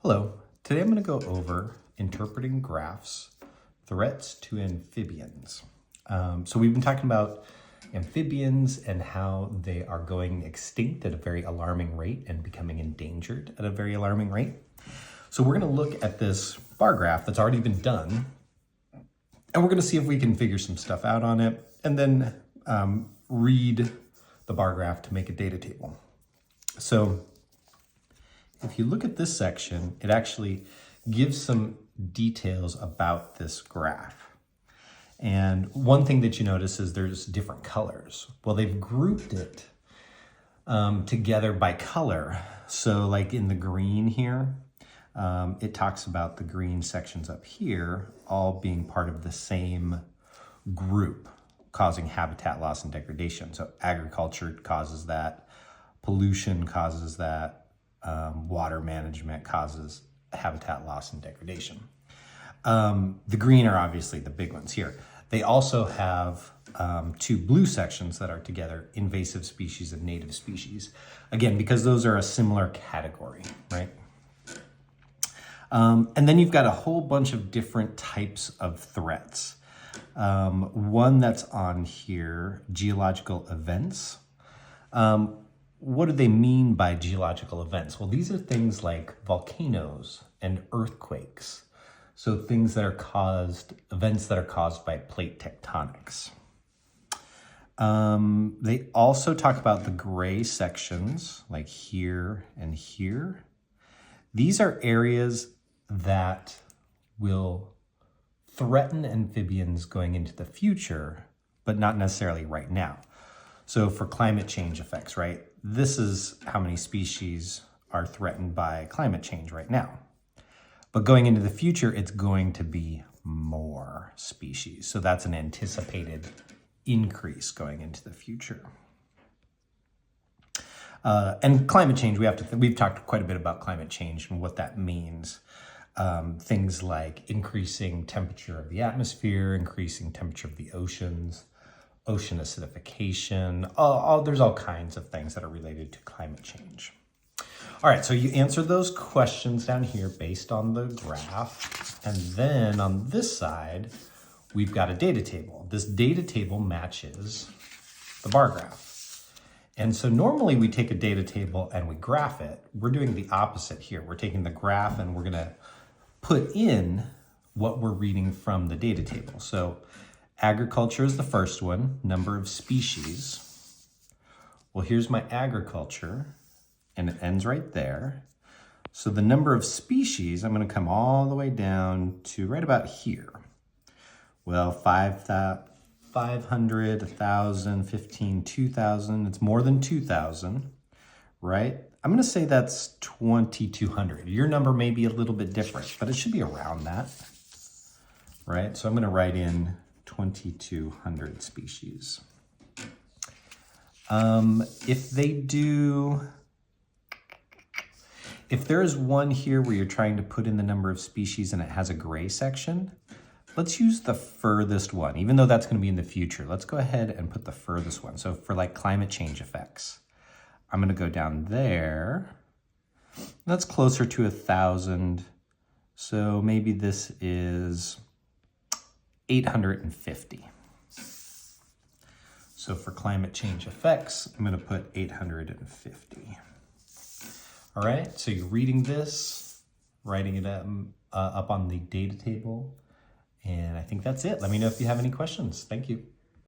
Hello, today I'm going to go over interpreting graphs, threats to amphibians. So we've been talking about amphibians and how they are going extinct at a very alarming rate and becoming endangered at a very alarming rate. So we're going to look at this bar graph that's already been done, and we're going to see if we can figure some stuff out on it, and then read the bar graph to make a data table. So if you look at this section, it actually gives some details about this graph. And one thing that you notice is there's different colors. Well, they've grouped it together by color. So like in the green here, it talks about the green sections up here all being part of the same group, causing habitat loss and degradation. So agriculture causes that, pollution causes that, water management causes habitat loss and degradation. The green are obviously the big ones here. They also have two blue sections that are together, invasive species and native species. Again, because those are a similar category, right? And then you've got a whole bunch of different types of threats. One that's on here, geological events. What do they mean by geological events? Well, these are things like volcanoes and earthquakes. So things that are events that are caused by plate tectonics. They also talk about the gray sections, like here and here. These are areas that will threaten amphibians going into the future, but not necessarily right now. So for climate change effects, right? This is how many species are threatened by climate change right now. But going into the future, it's going to be more species. So that's an anticipated increase going into the future. And climate change, we've talked quite a bit about climate change and what that means. Things like increasing temperature of the atmosphere, increasing temperature of the oceans, ocean acidification, there's all kinds of things that are related to climate change. All right, so you answer those questions down here based on the graph. And then on this side, we've got a data table. This data table matches the bar graph. And so normally we take a data table and we graph it. We're doing the opposite here. We're taking the graph and we're gonna put in what we're reading from the data table. So agriculture is the first one, number of species. Well, here's my agriculture, and it ends right there. So the number of species, I'm going to come all the way down to right about here. Well, 500, 1,000, 15, 2,000. It's more than 2,000, right? I'm going to say that's 2,200. Your number may be a little bit different, but it should be around that, right? So I'm going to write in 2,200 species. If there is one here where you're trying to put in the number of species and it has a gray section, let's use the furthest one, even though that's going to be in the future. Let's go ahead and put the furthest one. So for like climate change effects, I'm going to go down there. That's closer to 1,000. So maybe this is 850. So for climate change effects, I'm going to put 850. All right, so you're reading this, writing it up on the data table, and I think that's it. Let me know if you have any questions. Thank you.